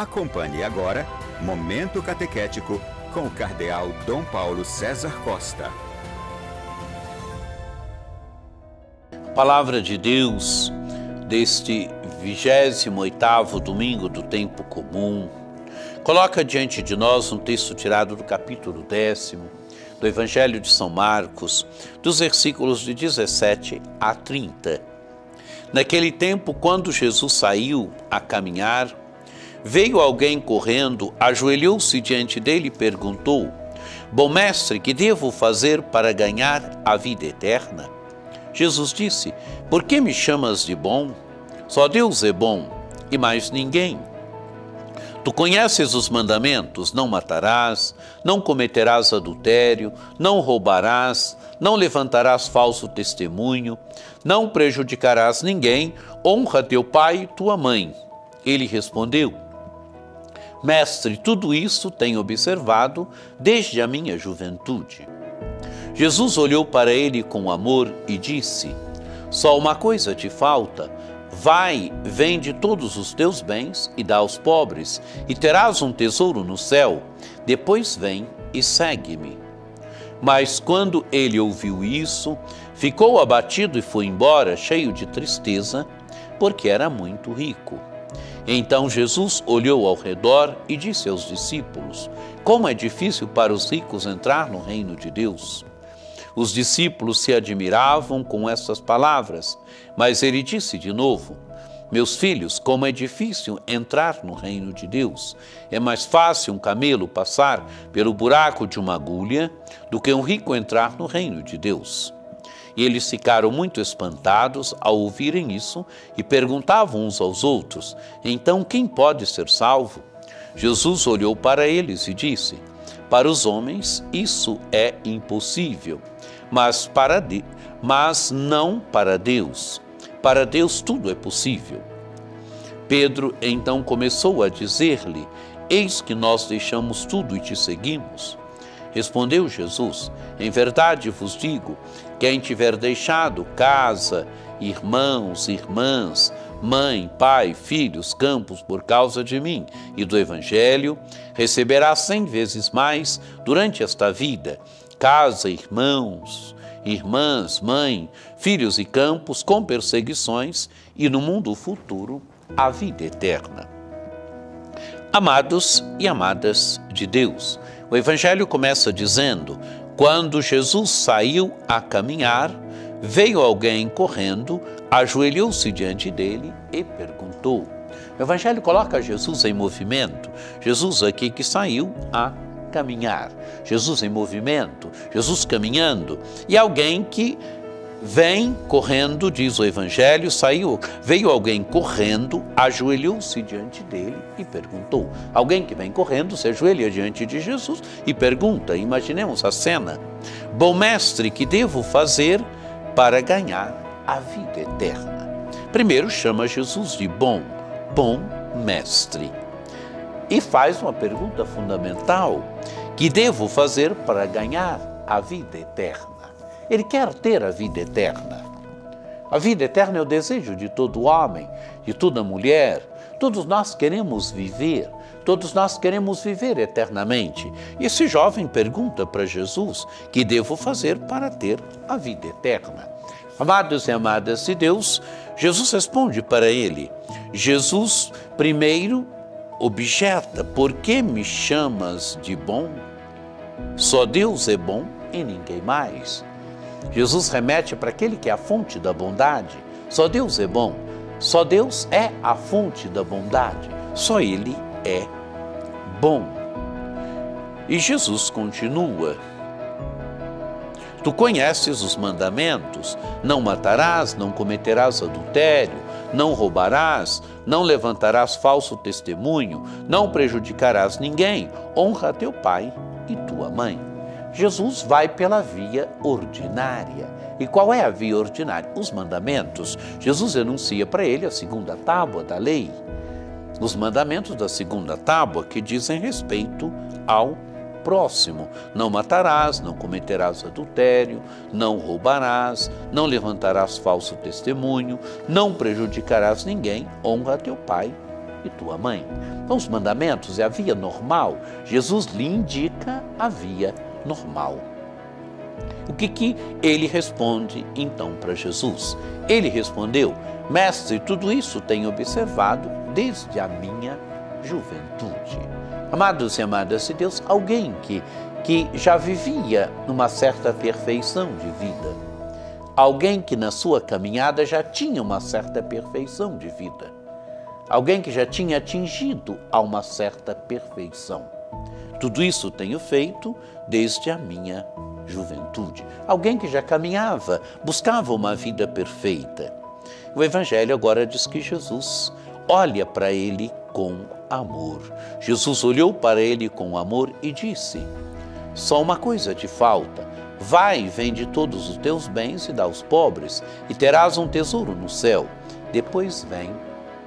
Acompanhe agora Momento Catequético com o Cardeal Dom Paulo César Costa. Palavra de Deus deste 28º domingo do tempo comum coloca diante de nós um texto tirado do capítulo 10º do Evangelho de São Marcos, dos versículos de 17 a 30. Naquele tempo, quando Jesus saiu a caminhar, veio alguém correndo, ajoelhou-se diante dele e perguntou: Bom mestre, que devo fazer para ganhar a vida eterna? Jesus disse: Por que me chamas de bom? Só Deus é bom e mais ninguém. Tu conheces os mandamentos: não matarás, não cometerás adultério, não roubarás, não levantarás falso testemunho, não prejudicarás ninguém, honra teu pai e tua mãe. Ele respondeu: Mestre, tudo isso tenho observado desde a minha juventude. Jesus olhou para ele com amor e disse: Só uma coisa te falta. Vai, vende todos os teus bens e dá aos pobres, e terás um tesouro no céu. Depois vem e segue-me. Mas quando ele ouviu isso, ficou abatido e foi embora, cheio de tristeza, porque era muito rico. Então Jesus olhou ao redor e disse aos discípulos: Como é difícil para os ricos entrar no reino de Deus. Os discípulos se admiravam com essas palavras, mas ele disse de novo: Meus filhos, como é difícil entrar no reino de Deus. É mais fácil um camelo passar pelo buraco de uma agulha do que um rico entrar no reino de Deus. E eles ficaram muito espantados ao ouvirem isso e perguntavam uns aos outros: Então quem pode ser salvo? Jesus olhou para eles e disse: Para os homens isso é impossível, mas não para Deus. Para Deus tudo é possível. Pedro então começou a dizer-lhe: Eis que nós deixamos tudo e te seguimos. Respondeu Jesus: Em verdade vos digo, quem tiver deixado casa, irmãos, irmãs, mãe, pai, filhos, campos, por causa de mim e do Evangelho, receberá 100 vezes mais durante esta vida, casa, irmãos, irmãs, mãe, filhos e campos, com perseguições, e no mundo futuro a vida eterna. Amados e amadas de Deus, o Evangelho começa dizendo: quando Jesus saiu a caminhar, veio alguém correndo, ajoelhou-se diante dele e perguntou. O Evangelho coloca Jesus em movimento. Jesus aqui que saiu a caminhar. Jesus em movimento, Jesus caminhando. E alguém que vem correndo, diz o Evangelho, veio alguém correndo, ajoelhou-se diante dele e perguntou. Alguém que vem correndo se ajoelha diante de Jesus e pergunta. Imaginemos a cena: Bom mestre, que devo fazer para ganhar a vida eterna? Primeiro chama Jesus de bom mestre. E faz uma pergunta fundamental: que devo fazer para ganhar a vida eterna? Ele quer ter a vida eterna. A vida eterna é o desejo de todo homem, de toda mulher. Todos nós queremos viver, todos nós queremos viver eternamente. E esse jovem pergunta para Jesus: que devo fazer para ter a vida eterna? Amados e amadas de Deus, Jesus responde para ele. Jesus primeiro objeta: por que me chamas de bom? Só Deus é bom e ninguém mais. Jesus remete para aquele que é a fonte da bondade. Só Deus é bom. Só Deus é a fonte da bondade. Só Ele é bom. E Jesus continua: Tu conheces os mandamentos: não matarás, não cometerás adultério, não roubarás, não levantarás falso testemunho, não prejudicarás ninguém, honra teu pai e tua mãe. Jesus vai pela via ordinária. E qual é a via ordinária? Os mandamentos. Jesus enuncia para ele a segunda tábua da lei. Os mandamentos da segunda tábua que dizem respeito ao próximo. Não matarás, não cometerás adultério, não roubarás, não levantarás falso testemunho, não prejudicarás ninguém, honra teu pai e tua mãe. Então os mandamentos é a via normal. Jesus lhe indica a via normal. O que ele responde então para Jesus? Ele respondeu: mestre, tudo isso tenho observado desde a minha juventude. Amados e amadas de Deus, alguém que já vivia numa certa perfeição de vida, alguém que na sua caminhada já tinha uma certa perfeição de vida, alguém que já tinha atingido a uma certa perfeição. Tudo isso tenho feito desde a minha juventude. Alguém que já caminhava, buscava uma vida perfeita. O Evangelho agora diz que Jesus olha para ele com amor. Jesus olhou para ele com amor e disse: só uma coisa te falta. Vai, vende todos os teus bens e dá aos pobres, e terás um tesouro no céu. Depois vem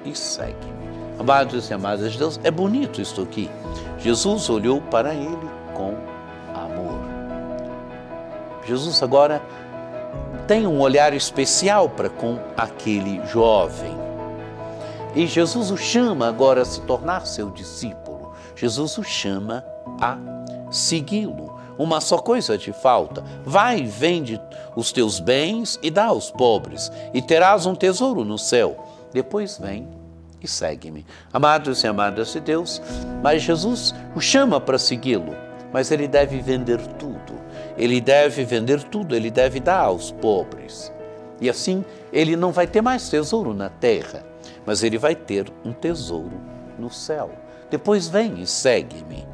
e segue-me. Amados e amadas de Deus, é bonito isto aqui. Jesus olhou para ele com amor. Jesus agora tem um olhar especial para com aquele jovem. E Jesus o chama agora a se tornar seu discípulo. Jesus o chama a segui-lo. Uma só coisa te falta. Vai, vende os teus bens e dá aos pobres, e terás um tesouro no céu. Depois vem e segue-me. Amados e amadas de Deus, mas Jesus o chama para segui-lo, mas ele deve vender tudo. Ele deve vender tudo, ele deve dar aos pobres. E assim, ele não vai ter mais tesouro na terra, mas ele vai ter um tesouro no céu. Depois vem e segue-me.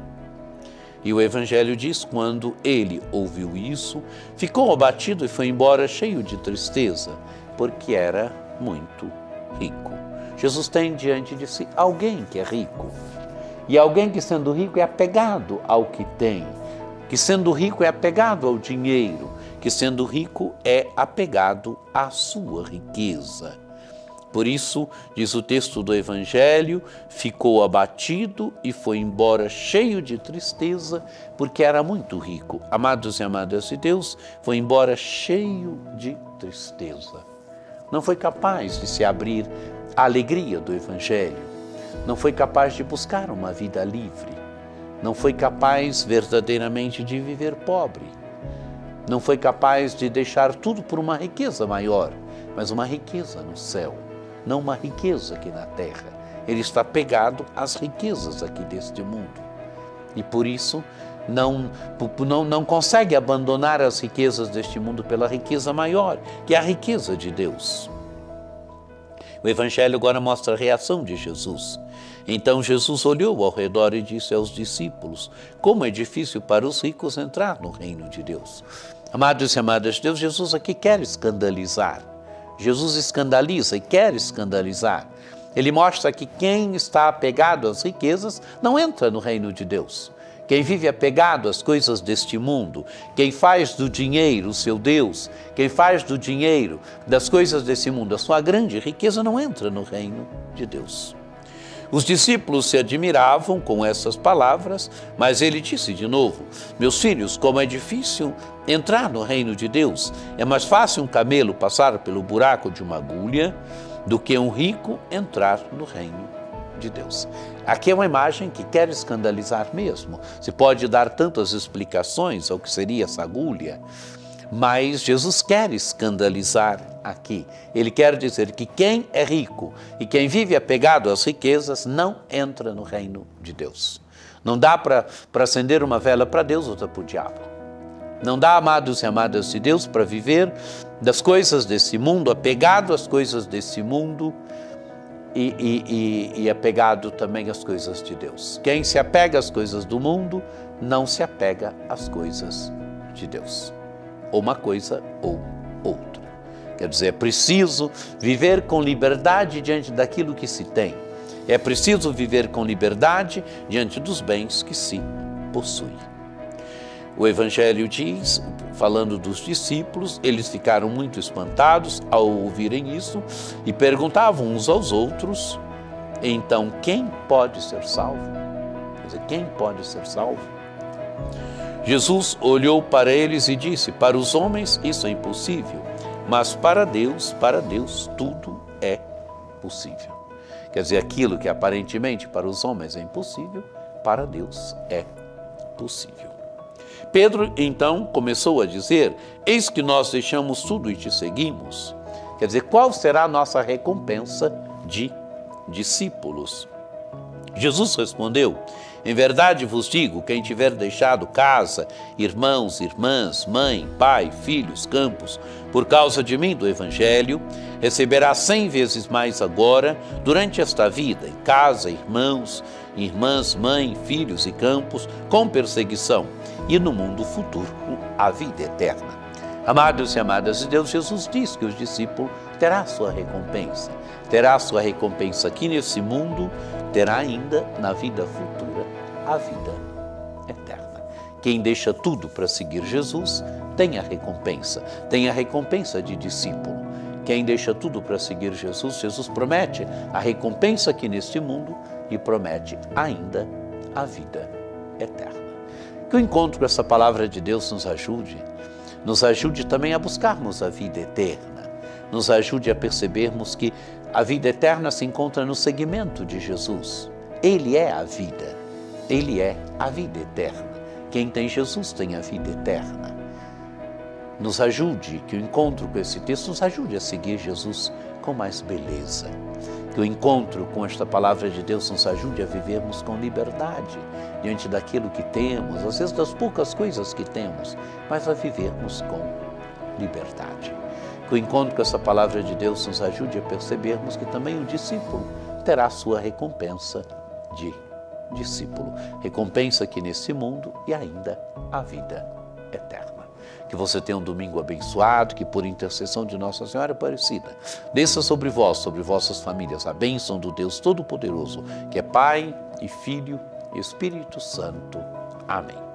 E o Evangelho diz, quando ele ouviu isso, ficou abatido e foi embora cheio de tristeza, porque era muito rico. Jesus tem diante de si alguém que é rico, e alguém que, sendo rico, é apegado ao que tem, que, sendo rico, é apegado ao dinheiro, que, sendo rico, é apegado à sua riqueza. Por isso, diz o texto do Evangelho, ficou abatido e foi embora cheio de tristeza, porque era muito rico. Amados e amadas de Deus, foi embora cheio de tristeza. Não foi capaz de se abrir à alegria do Evangelho. Não foi capaz de buscar uma vida livre. Não foi capaz verdadeiramente de viver pobre. Não foi capaz de deixar tudo por uma riqueza maior, mas uma riqueza no céu. Não uma riqueza aqui na terra. Ele está pegado às riquezas aqui deste mundo. E por isso não consegue abandonar as riquezas deste mundo pela riqueza maior, que é a riqueza de Deus. O Evangelho agora mostra a reação de Jesus. Então Jesus olhou ao redor e disse aos discípulos: como é difícil para os ricos entrar no reino de Deus. Amados e amadas de Deus, Jesus aqui quer escandalizar. Jesus escandaliza e quer escandalizar. Ele mostra que quem está apegado às riquezas não entra no reino de Deus. Quem vive apegado às coisas deste mundo, quem faz do dinheiro o seu Deus, quem faz do dinheiro, das coisas desse mundo, a sua grande riqueza, não entra no reino de Deus. Os discípulos se admiravam com essas palavras, mas ele disse de novo: meus filhos, como é difícil entrar no reino de Deus. É mais fácil um camelo passar pelo buraco de uma agulha do que um rico entrar no reino de Deus. Aqui é uma imagem que quer escandalizar mesmo. Se pode dar tantas explicações ao que seria essa agulha, mas Jesus quer escandalizar aqui. Ele quer dizer que quem é rico e quem vive apegado às riquezas não entra no reino de Deus. Não dá para acender uma vela para Deus, outra para o diabo. Não dá, amados e amadas de Deus, para viver das coisas desse mundo, apegado às coisas desse mundo e apegado também às coisas de Deus. Quem se apega às coisas do mundo não se apega às coisas de Deus. Ou uma coisa ou outra. Quer dizer, é preciso viver com liberdade diante daquilo que se tem. É preciso viver com liberdade diante dos bens que se possui. O Evangelho diz, falando dos discípulos, eles ficaram muito espantados ao ouvirem isso e perguntavam uns aos outros: então quem pode ser salvo? Quer dizer, quem pode ser salvo? Jesus olhou para eles e disse: para os homens isso é impossível, mas para Deus tudo é possível. Quer dizer, aquilo que aparentemente para os homens é impossível, para Deus é possível. Pedro, então, começou a dizer: eis que nós deixamos tudo e te seguimos. Quer dizer, qual será a nossa recompensa de discípulos? Jesus respondeu: em verdade vos digo, quem tiver deixado casa, irmãos, irmãs, mãe, pai, filhos, campos, por causa de mim, do Evangelho, receberá 100 vezes mais agora, durante esta vida, em casa, irmãos, irmãs, mãe, filhos e campos, com perseguição, e no mundo futuro, a vida eterna. Amados e amadas de Deus, Jesus diz que os discípulos terá sua recompensa. Terá sua recompensa aqui nesse mundo, terá ainda na vida futura a vida eterna. Quem deixa tudo para seguir Jesus tem a recompensa de discípulo. Quem deixa tudo para seguir Jesus, Jesus promete a recompensa aqui neste mundo e promete ainda a vida eterna. Que o encontro com essa palavra de Deus nos ajude também a buscarmos a vida eterna, nos ajude a percebermos que a vida eterna se encontra no seguimento de Jesus. Ele é a vida, Ele é a vida eterna. Quem tem Jesus tem a vida eterna. Nos ajude, que o encontro com esse texto nos ajude a seguir Jesus com mais beleza. Que o encontro com esta palavra de Deus nos ajude a vivermos com liberdade diante daquilo que temos, às vezes das poucas coisas que temos, mas a vivermos com liberdade. Que o encontro com essa palavra de Deus nos ajude a percebermos que também o discípulo terá a sua recompensa de discípulo. Recompensa aqui nesse mundo e ainda a vida eterna. Que você tenha um domingo abençoado, que por intercessão de Nossa Senhora Aparecida, desça sobre vós, sobre vossas famílias, a bênção do Deus Todo-Poderoso, que é Pai e Filho e Espírito Santo. Amém.